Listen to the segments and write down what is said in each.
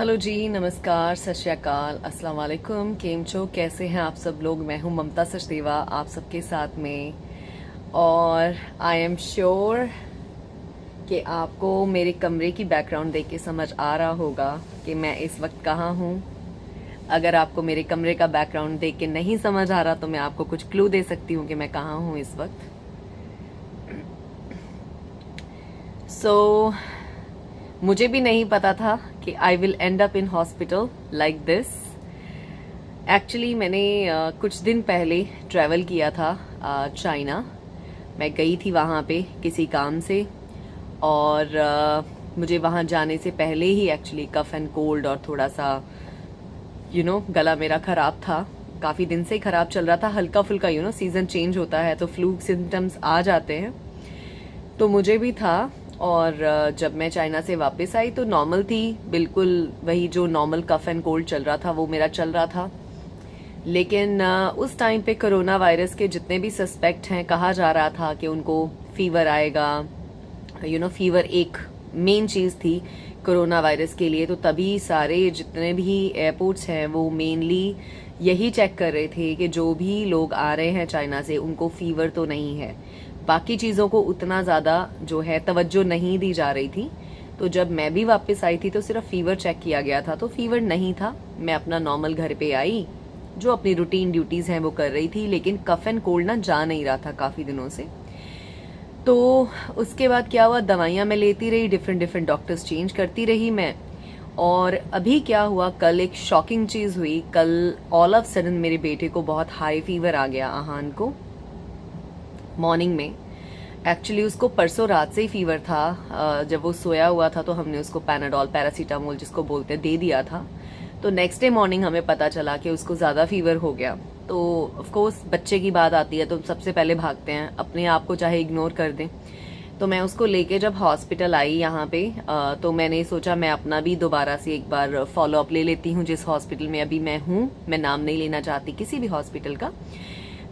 Hello जी, नमस्कार, सत श्री अकाल, अस्सलाम वालेकुम। केम छो, कैसे हैं आप सब लोग। मैं हूं ममता सचदेवा आप सबके साथ में। और आई एम श्योर कि आपको मेरे कमरे की बैकग्राउंड देख के समझ आ रहा होगा कि मैं इस वक्त कहाँ हूँ। अगर आपको मेरे कमरे का बैकग्राउंड देख के नहीं समझ आ रहा तो मैं आपको कुछ क्लू दे सकती हूँ कि मैं कहाँ हूँ इस वक्त। सो मुझे भी नहीं पता था कि I will and up in hospital like this. Actually मैंने कुछ दिन पहले ट्रैवल किया था चाइना। मैं गई थी वहाँ पे किसी काम से, और मुझे वहाँ जाने से पहले ही एक्चुअली कफ एंड कोल्ड और थोड़ा सा गला मेरा ख़राब था। काफ़ी दिन से ही ख़राब चल रहा था, हल्का फुल्का सीज़न चेंज होता है तो फ्लू सिम्टम्स आ जाते हैं, तो मुझे भी था। और जब मैं चाइना से वापस आई तो नॉर्मल थी, बिल्कुल वही जो नॉर्मल कफ एंड कोल्ड चल रहा था वो मेरा चल रहा था। लेकिन उस टाइम पे कोरोना वायरस के जितने भी सस्पेक्ट हैं, कहा जा रहा था कि उनको फीवर आएगा। फीवर एक मेन चीज़ थी कोरोना वायरस के लिए, तो तभी सारे जितने भी एयरपोर्ट्स हैं वो मेनली यही चेक कर रहे थे कि जो भी लोग आ रहे हैं चाइना से उनको फीवर तो नहीं है। बाकी चीज़ों को उतना ज़्यादा जो है तवज्जो नहीं दी जा रही थी। तो जब मैं भी वापस आई थी तो सिर्फ फीवर चेक किया गया था, तो फीवर नहीं था। मैं अपना नॉर्मल घर पे आई, जो अपनी रूटीन ड्यूटीज़ हैं वो कर रही थी, लेकिन कफ एंड कोल्ड ना जा नहीं रहा था काफ़ी दिनों से। तो उसके बाद क्या हुआ, दवाइयाँ मैं लेती रही, डिफरेंट डॉक्टर्स चेंज करती रही मैं। और अभी क्या हुआ, कल एक शॉकिंग चीज़ हुई। कल ऑल ऑफ सडन मेरे बेटे को बहुत हाई फीवर आ गया, आहान को, मॉर्निंग में। एक्चुअली उसको परसों रात से ही फीवर था। जब वो सोया हुआ था तो हमने उसको पैनाडॉल, पैरासीटामोल जिसको बोलते हैं, दे दिया था। तो नेक्स्ट डे मॉर्निंग हमें पता चला कि उसको ज़्यादा फीवर हो गया। तो ऑफ कोर्स बच्चे की बात आती है तो सबसे पहले भागते हैं, अपने आप को चाहे इग्नोर कर दें। तो मैं उसको लेके जब हॉस्पिटल आई यहाँ पे, तो मैंने सोचा मैं अपना भी दोबारा से एक बार फॉलो अप ले लेती हूँ जिस हॉस्पिटल में अभी मैं हूँ। मैं नाम नहीं लेना चाहती किसी भी हॉस्पिटल का।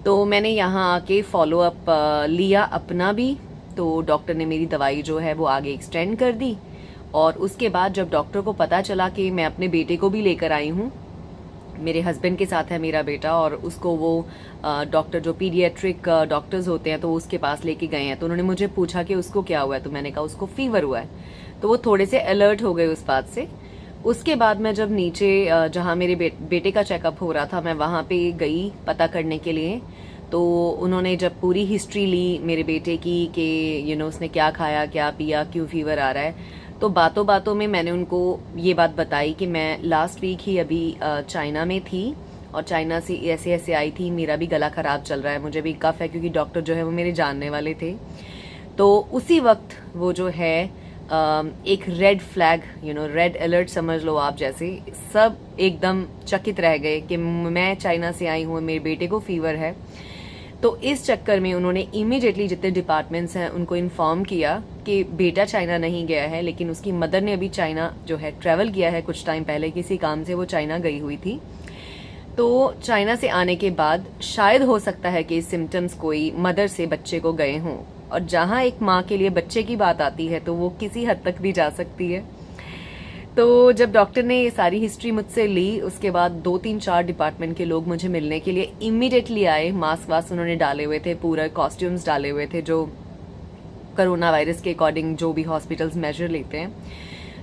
तो मैंने यहाँ आके फॉलो अप लिया अपना भी। तो डॉक्टर ने मेरी दवाई जो है वो आगे एक्सटेंड कर दी। और उसके बाद जब डॉक्टर को पता चला कि मैं अपने बेटे को भी लेकर आई हूँ, मेरे हस्बैंड के साथ है मेरा बेटा, और उसको वो डॉक्टर जो पीडियाट्रिक डॉक्टर्स होते हैं तो उसके पास लेके गए हैं। तो उन्होंने मुझे पूछा कि उसको क्या हुआ है, तो मैंने कहा उसको फीवर हुआ है। तो वो थोड़े से अलर्ट हो गए उस बात से। उसके बाद मैं जब नीचे जहाँ मेरे बेटे का चेकअप हो रहा था, मैं वहाँ पे गई पता करने के लिए। तो उन्होंने जब पूरी हिस्ट्री ली मेरे बेटे की कि उसने क्या खाया, क्या पिया, क्यों फीवर आ रहा है, तो बातों बातों में मैंने उनको ये बात बताई कि मैं लास्ट वीक ही अभी चाइना में थी और चाइना से ऐसे ऐसे आई थी, मेरा भी गला ख़राब चल रहा है, मुझे भी कफ है, क्योंकि डॉक्टर जो है वो मेरे जानने वाले थे। तो उसी वक्त वो जो है एक रेड फ्लैग, रेड अलर्ट समझ लो आप, जैसे सब एकदम चकित रह गए कि मैं चाइना से आई हूँ, मेरे बेटे को फीवर है। तो इस चक्कर में उन्होंने इमीडिएटली जितने डिपार्टमेंट्स हैं उनको इन्फॉर्म किया कि बेटा चाइना नहीं गया है, लेकिन उसकी मदर ने अभी चाइना जो है ट्रैवल किया है कुछ टाइम पहले, किसी काम से वो चाइना गई हुई थी। तो चाइना से आने के बाद शायद हो सकता है कि सिम्टम्स कोई मदर से बच्चे को गए हों, और जहाँ एक माँ के लिए बच्चे की बात आती है तो वो किसी हद तक भी जा सकती है। तो जब डॉक्टर ने ये सारी हिस्ट्री मुझसे ली, उसके बाद 2-3-4 डिपार्टमेंट के लोग मुझे मिलने के लिए इमीडिएटली आए। मास्क वास्क उन्होंने डाले हुए थे, पूरा कॉस्ट्यूम्स डाले हुए थे जो कोरोना वायरस के अकॉर्डिंग जो भी हॉस्पिटल्स मेजर लेते हैं।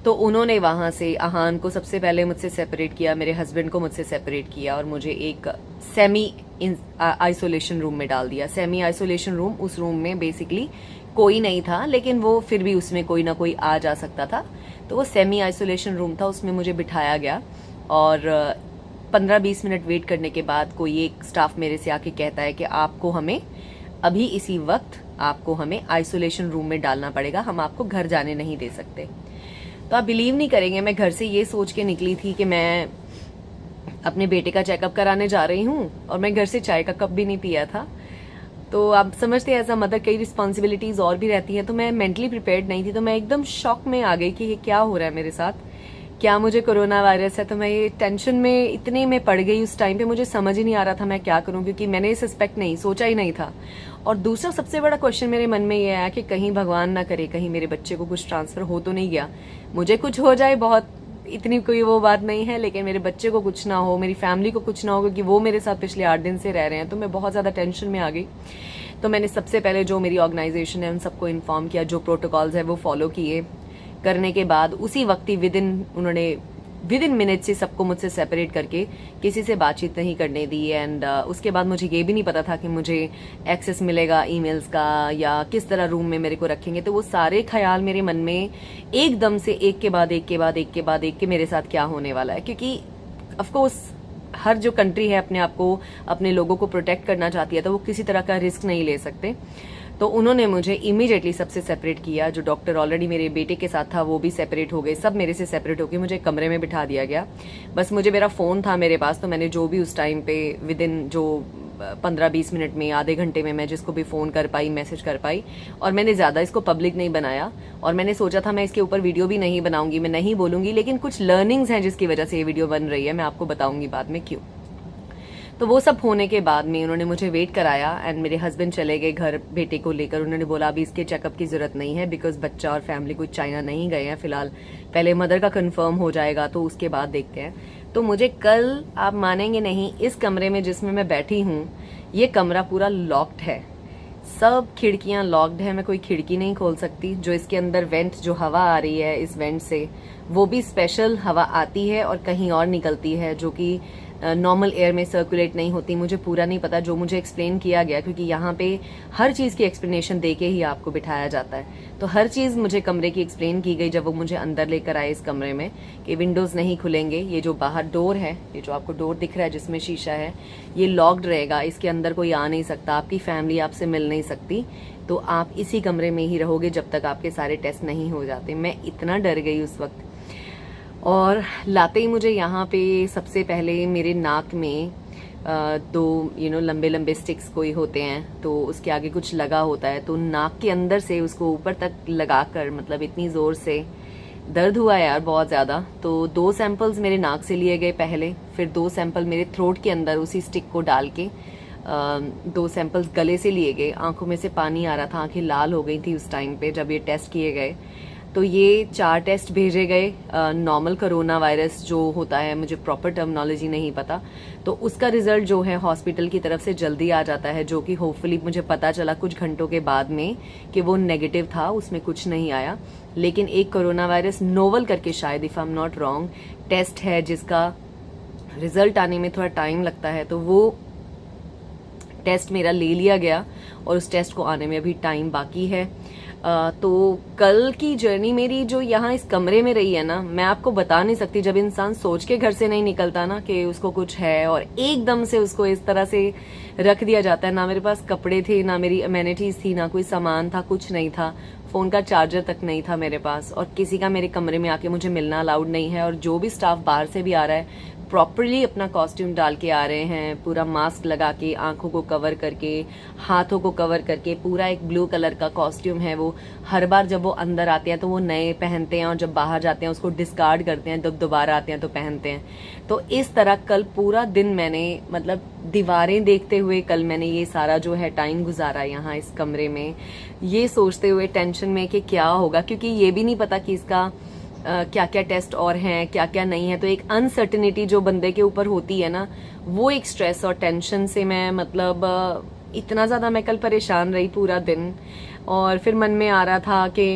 तो उन्होंने वहाँ से आहान को सबसे पहले मुझसे सेपरेट किया, मेरे हस्बैंड को मुझसे सेपरेट किया, और मुझे एक सेमी आइसोलेशन रूम में डाल दिया। सेमी आइसोलेशन रूम, उस रूम में बेसिकली कोई नहीं था, लेकिन वो फिर भी उसमें कोई ना कोई आ जा सकता था। तो वो सेमी आइसोलेशन रूम था, उसमें मुझे बिठाया गया। और 15-20 मिनट वेट करने के बाद कोई एक स्टाफ मेरे से आके कहता है कि आपको हमें अभी इसी वक्त आपको हमें आइसोलेशन रूम में डालना पड़ेगा, हम आपको घर जाने नहीं दे सकते। तो आप बिलीव नहीं करेंगे, मैं घर से ये सोच के निकली थी कि मैं अपने बेटे का चेकअप कराने जा रही हूँ, और मैं घर से चाय का कप भी नहीं पिया था। तो आप समझते हैं एज अ मदर कई रिस्पॉन्सिबिलिटीज और भी रहती हैं, तो मैं मेंटली प्रिपेयर्ड नहीं थी। तो मैं एकदम शॉक में आ गई कि ये क्या हो रहा है मेरे साथ, क्या मुझे कोरोना वायरस है। तो मैं ये टेंशन में इतने में पड़ गई उस टाइम पे, मुझे समझ ही नहीं आ रहा था मैं क्या करूं, क्योंकि मैंने ये सस्पेक्ट नहीं सोचा ही नहीं था। और दूसरा सबसे बड़ा क्वेश्चन मेरे मन में ये आया कि कहीं भगवान ना करे, कहीं मेरे बच्चे को कुछ ट्रांसफर हो तो नहीं गया, मुझे कुछ हो जाए बहुत इतनी कोई वो बात नहीं है, लेकिन मेरे बच्चे को कुछ ना हो, मेरी फैमिली को कुछ ना हो, क्योंकि वो मेरे साथ पिछले 8 दिन से रह रहे हैं, तो मैं बहुत ज़्यादा टेंशन में आ गई। तो मैंने सबसे पहले जो मेरी ऑर्गेनाइजेशन है उन सबको इन्फॉर्म किया, जो प्रोटोकॉल्स है वो फॉलो किए। करने के बाद उसी वक्त ही विद इन मिनट से सबको मुझसे सेपरेट करके किसी से बातचीत नहीं करने दी। एंड उसके बाद मुझे ये भी नहीं पता था कि मुझे एक्सेस मिलेगा ईमेल्स का या किस तरह रूम में मेरे को रखेंगे। तो वो सारे ख्याल मेरे मन में एकदम से एक के बाद एक के बाद एक के बाद एक के मेरे साथ क्या होने वाला है, क्योंकि ऑफकोर्स हर जो कंट्री है अपने आप को, अपने लोगों को प्रोटेक्ट करना चाहती है, तो वो किसी तरह का रिस्क नहीं ले सकते। तो उन्होंने मुझे इमीडिएटली सबसे सेपरेट किया। जो डॉक्टर ऑलरेडी मेरे बेटे के साथ था वो भी सेपरेट हो गए, सब मेरे से सेपरेट होकर मुझे कमरे में बिठा दिया गया। बस मुझे मेरा फ़ोन था मेरे पास, तो मैंने जो भी उस टाइम पे विद इन जो 15-20 मिनट में, आधे घंटे में मैं जिसको भी फ़ोन कर पाई, मैसेज कर पाई। और मैंने ज़्यादा इसको पब्लिक नहीं बनाया, और मैंने सोचा था मैं इसके ऊपर वीडियो भी नहीं बनाऊंगी, मैं नहीं बोलूंगी, लेकिन कुछ लर्निंग्स हैं जिसकी वजह से ये वीडियो बन रही है, मैं आपको बताऊंगी बाद में क्यों। तो वो सब होने के बाद में उन्होंने मुझे वेट कराया एंड मेरे हस्बैंड चले गए घर बेटे को लेकर। उन्होंने बोला अभी इसके चेकअप की जरूरत नहीं है, बिकॉज बच्चा और फैमिली कुछ चाइना नहीं गए हैं फिलहाल, पहले मदर का कंफर्म हो जाएगा तो उसके बाद देखते हैं। तो मुझे कल, आप मानेंगे नहीं, इस कमरे में जिसमें मैं बैठी हूँ, ये कमरा पूरा लॉक्ड है, सब खिड़कियां लॉक्ड है, मैं कोई खिड़की नहीं खोल सकती। जो इसके अंदर वेंट, जो हवा आ रही है इस वेंट से, वो भी स्पेशल हवा आती है और कहीं और निकलती है, जो कि नॉर्मल एयर में सर्कुलेट नहीं होती। मुझे पूरा नहीं पता, जो मुझे एक्सप्लेन किया गया, क्योंकि यहाँ पे हर चीज़ की एक्सप्लेनेशन दे के ही आपको बिठाया जाता है। तो हर चीज़ मुझे कमरे की एक्सप्लेन की गई जब वो मुझे अंदर लेकर आए इस कमरे में, कि विंडोज़ नहीं खुलेंगे, ये जो बाहर डोर है, ये जो आपको डोर दिख रहा है जिसमें शीशा है, ये लॉक्ड रहेगा, इसके अंदर कोई आ नहीं सकता, आपकी फैमिली आपसे मिल नहीं सकती, तो आप इसी कमरे में ही रहोगे जब तक आपके सारे टेस्ट नहीं हो जाते। मैं इतना डर गई उस वक्त। और लाते ही मुझे यहाँ पे सबसे पहले मेरे नाक में दो लंबे लंबे स्टिक्स कोई होते हैं, तो उसके आगे कुछ लगा होता है, तो नाक के अंदर से उसको ऊपर तक लगाकर, मतलब इतनी ज़ोर से दर्द हुआ यार बहुत ज़्यादा। तो 2 सैंपल्स मेरे नाक से लिए गए पहले, फिर 2 सैंपल मेरे थ्रोट के अंदर उसी स्टिक को डाल के 2 सैंपल्स गले से लिए गए। आंखों में से पानी आ रहा था, आंखें लाल हो गई थी उस टाइम पे जब ये टेस्ट किए गए। तो ये 4 टेस्ट भेजे गए। नॉर्मल कोरोना वायरस जो होता है, मुझे प्रॉपर टर्मिनोलॉजी नहीं पता, तो उसका रिजल्ट जो है हॉस्पिटल की तरफ से जल्दी आ जाता है, जो कि होपफुली मुझे पता चला कुछ घंटों के बाद में कि वो नेगेटिव था, उसमें कुछ नहीं आया। लेकिन एक कोरोना वायरस नोवल करके, शायद if I am not wrong, test है जिसका रिजल्ट आने में थोड़ा टाइम लगता है, तो वो टेस्ट मेरा ले लिया गया और उस टेस्ट को आने में अभी टाइम बाकी है। तो कल की जर्नी मेरी जो यहाँ इस कमरे में रही है ना, मैं आपको बता नहीं सकती। जब इंसान सोच के घर से नहीं निकलता ना कि उसको कुछ है, और एकदम से उसको इस तरह से रख दिया जाता है, ना मेरे पास कपड़े थे, ना मेरी अमेनिटीज थी, ना कोई सामान था, कुछ नहीं था, फोन का चार्जर तक नहीं था मेरे पास, और किसी का मेरे कमरे में आके मुझे मिलना अलाउड नहीं है। और जो भी स्टाफ बाहर से भी आ रहा है प्रॉपरली अपना कॉस्ट्यूम डाल के आ रहे हैं, पूरा मास्क लगा के, आंखों को कवर करके, हाथों को कवर करके, पूरा एक ब्लू कलर का कॉस्ट्यूम है वो। हर बार जब वो अंदर आते हैं तो वो नए पहनते हैं, और जब बाहर जाते हैं उसको डिस्कार्ड करते हैं, जब दोबारा आते हैं तो पहनते हैं। तो इस तरह कल पूरा दिन मैंने, मतलब दीवारें देखते हुए कल मैंने ये सारा जो है टाइम गुजारा यहाँ इस कमरे में, ये सोचते हुए टेंशन में कि क्या होगा, क्योंकि ये भी नहीं पता कि इसका क्या क्या टेस्ट और हैं, क्या क्या नहीं है। तो एक अनसर्टेनिटी जो बंदे के ऊपर होती है ना, वो एक स्ट्रेस और टेंशन से मैं, मतलब इतना ज़्यादा मैं कल परेशान रही पूरा दिन। और फिर मन में आ रहा था कि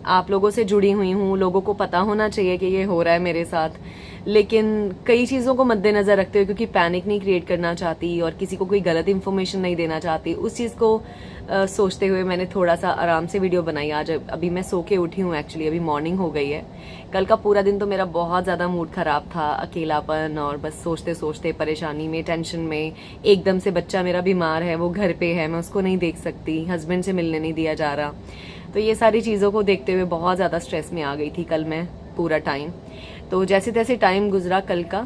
आप लोगों से जुड़ी हुई हूँ, लोगों को पता होना चाहिए कि ये हो रहा है मेरे साथ, लेकिन कई चीज़ों को मद्देनज़र रखते हुए, क्योंकि पैनिक नहीं क्रिएट करना चाहती और किसी को कोई गलत इन्फॉर्मेशन नहीं देना चाहती, उस चीज़ को सोचते हुए मैंने थोड़ा सा आराम से वीडियो बनाई। आज अभी मैं सो के उठी हूँ, एक्चुअली अभी मॉर्निंग हो गई है। कल का पूरा दिन तो मेरा बहुत ज़्यादा मूड ख़राब था, अकेलापन, और बस सोचते सोचते, परेशानी में, टेंशन में। एकदम से बच्चा मेरा बीमार है, वो घर पे है, मैं उसको नहीं देख सकती, हस्बैंड से मिलने नहीं दिया जा रहा। तो ये सारी चीज़ों को देखते हुए बहुत ज़्यादा स्ट्रेस में आ गई थी कल मैं पूरा टाइम। तो जैसे तैसे टाइम गुजरा कल का,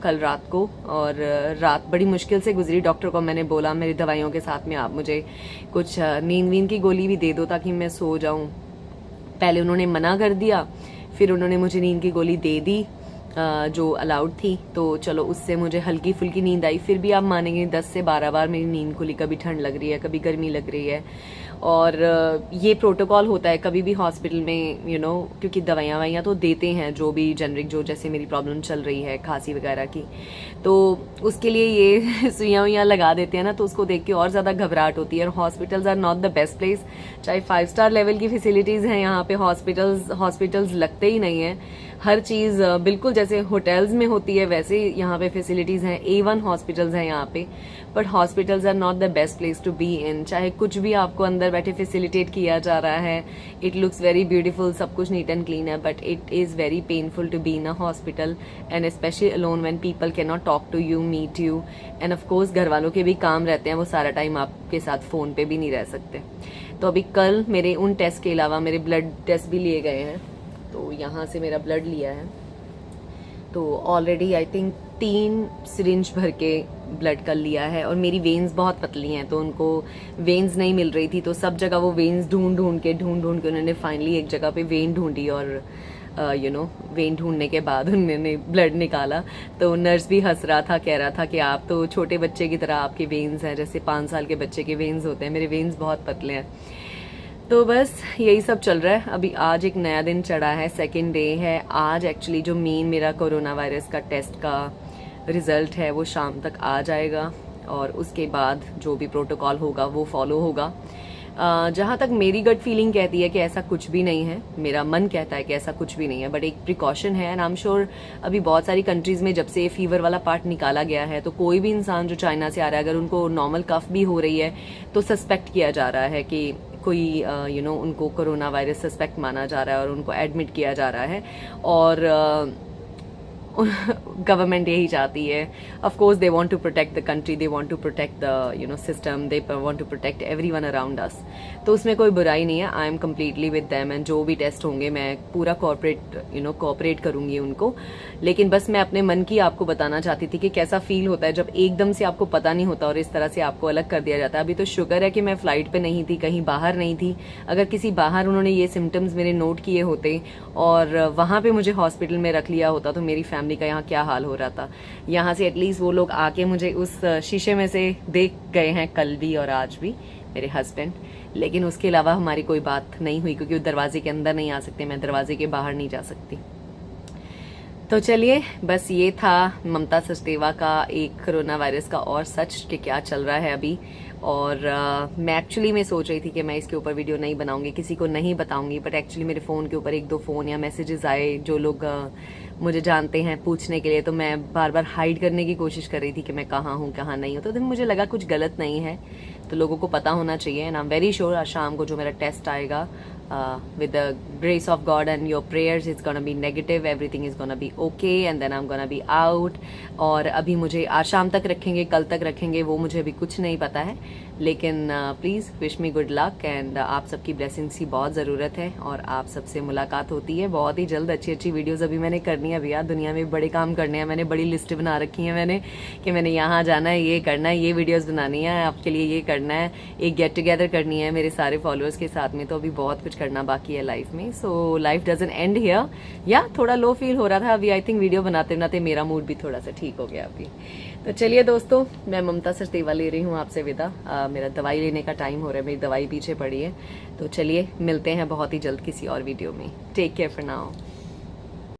कल रात को, और रात बड़ी मुश्किल से गुजरी। डॉक्टर को मैंने बोला मेरी दवाइयों के साथ में आप मुझे कुछ नींद की गोली भी दे दो ताकि मैं सो जाऊं। पहले उन्होंने मना कर दिया, फिर उन्होंने मुझे नींद की गोली दे दी जो अलाउड थी, तो चलो उससे मुझे हल्की फुल्की नींद आई। फिर भी आप मानेंगे 10 से 12 बार मेरी नींद खुली, कभी ठंड लग रही है, कभी गर्मी लग रही है। और ये प्रोटोकॉल होता है कभी भी हॉस्पिटल में, यू नो, क्योंकि दवाइयाँ वाइयाँ तो देते हैं जो भी जेनरिक, जो जैसे मेरी प्रॉब्लम चल रही है खांसी वगैरह की, तो उसके लिए ये सुइयाँ वुइयाँ लगा देते हैं ना, तो उसको देख के और ज़्यादा घबराहट होती है। और hospitals are not the best place, चाहे 5 स्टार लेवल की फैसिलिटीज़ हैं यहाँ पे, हॉस्पिटल्स लगते ही नहीं है। हर चीज़ बिल्कुल जैसे होटल्स में होती है वैसे यहाँ पे फैसिलिटीज़ हैं, A1 हॉस्पिटल्स हैं यहाँ पे, but hospitals are not the best place to be in. चाहे कुछ भी आपको अंदर बैठे फैसिलिटेट किया जा रहा है, इट लुक्स वेरी ब्यूटीफुल, सब कुछ नीट एंड क्लीन है, but it is very painful to be in a hospital and specially alone when people can not talk to you, meet you, and of course घर वालों के भी काम रहते हैं, वो सारा टाइम आपके साथ फ़ोन पे भी नहीं रह सकते। तो अभी कल मेरे उन टेस्ट के अलावा मेरे ब्लड टेस्ट भी लिए गए हैं, तो यहाँ से मेरा ब्लड लिया है, तो ऑलरेडी आई थिंक 3 सिरिंज भर के ब्लड कर लिया है। और मेरी वेन्स बहुत पतली हैं, तो उनको वेन्स नहीं मिल रही थी, तो सब जगह वो वेन्स ढूंढ ढूंढ के उन्होंने फाइनली एक जगह पे वेन ढूंढी, और वेन ढूंढने के बाद उन्होंने ब्लड निकाला। तो नर्स भी हंस रहा था, कह रहा था कि आप तो छोटे बच्चे की तरह आपके वेन्स हैं, जैसे 5 साल के बच्चे के वेन्स होते हैं, मेरे वेन्स बहुत पतले हैं। तो बस यही सब चल रहा है। अभी आज एक नया दिन चढ़ा है, सेकेंड डे है आज। एक्चुअली जो मेन मेरा कोरोना वायरस का टेस्ट का रिजल्ट है वो शाम तक आ जाएगा, और उसके बाद जो भी प्रोटोकॉल होगा वो फॉलो होगा। जहाँ तक मेरी गट फीलिंग कहती है कि ऐसा कुछ भी नहीं है, मेरा मन कहता है कि ऐसा कुछ भी नहीं है, बट एक प्रिकॉशन है। एंड आई एम श्योर अभी बहुत सारी कंट्रीज में जब से फीवर वाला पार्ट निकाला गया है, तो कोई भी इंसान जो चाइना से आ रहा है, अगर उनको नॉर्मल कफ भी हो रही है तो सस्पेक्ट किया जा रहा है कि कोई उनको कोरोना वायरस सस्पेक्ट माना जा रहा है और उनको एडमिट किया जा रहा है। और गवर्नमेंट यही चाहती है, of course they want to protect the country, they want to protect the system, they want to protect everyone around us. तो उसमें कोई बुराई नहीं है, I am completely with them, and जो भी टेस्ट होंगे मैं पूरा कोऑपरेट करूंगी उनको। लेकिन बस मैं अपने मन की आपको बताना चाहती थी कि कैसा फील होता है जब एकदम से आपको पता नहीं होता और इस तरह से आपको अलग कर दिया जाता है। अभी तो शुक्र है कि मैं फ्लाइट पे नहीं थी, कहीं बाहर नहीं थी। अगर किसी बाहर उन्होंने ये सिम्टम्स मेरे नोट किए होते और वहां पे मुझे हॉस्पिटल में रख लिया होता, तो मेरी फैमिली का यहाँ क्या हाल हो रहा था। यहाँ से एटलीस्ट वो लोग आके मुझे उस शीशे में से देख गए हैं, कल भी और आज भी मेरे हस्बैंड, लेकिन उसके अलावा हमारी कोई बात नहीं हुई, क्योंकि वो दरवाजे के अंदर नहीं आ सकते, मैं दरवाजे के बाहर नहीं जा सकती। तो चलिए, बस ये था ममता सचदेवा का एक कोरोना वायरस का और सच कि क्या चल रहा है अभी। और मैं एक्चुअली में सोच रही थी कि मैं इसके ऊपर वीडियो नहीं बनाऊंगी, किसी को नहीं बताऊंगी, बट एक्चुअली मेरे फ़ोन के ऊपर 1-2 फ़ोन या मैसेजेस आए जो लोग मुझे जानते हैं पूछने के लिए, तो मैं बार बार हाइड करने की कोशिश कर रही थी कि मैं कहाँ हूँ कहाँ नहीं हूँ। तो मुझे लगा कुछ गलत नहीं है, तो लोगों को पता होना चाहिए। And I am very sure आज शाम को जो मेरा टेस्ट आएगा, with the grace of God and your prayers, it's gonna be negative, everything is gonna be okay, and then I'm gonna be out। और अभी मुझे आज शाम तक रखेंगे, कल तक रखेंगे, वो मुझे अभी कुछ नहीं पता है, लेकिन please wish me good luck. And आप सबकी ब्लेसिंग्स की बहुत ज़रूरत है, और आप सबसे मुलाकात होती है बहुत ही जल्द। अच्छी अच्छी वीडियोज़ अभी मैंने करनी है भैया, दुनिया में बड़े काम करने हैं, मैंने बड़ी लिस्ट बना रखी है मैंने, कि मैंने यहाँ जाना है, ये करना है, ये वीडियोज़ बनानी है, आपके लिए ये करना है, एक गेट टुगेदर करनी है मेरे सारे फॉलोअर्स के साथ में। तो अभी बहुत कुछ करना बाकी है लाइफ में, so life doesn't and here. या थोड़ा लो फील हो रहा था अभी, आई थिंक वीडियो बनाते बनाते मेरा मूड भी थोड़ा सा ठीक हो गया अभी। तो चलिए दोस्तों, मैं ममता सचदेवा ले रही हूँ आपसे विदा। मेरा दवाई लेने का टाइम हो रहा है, मेरी दवाई पीछे पड़ी है। तो चलिए मिलते हैं बहुत ही जल्द किसी और वीडियो में। Take care for now.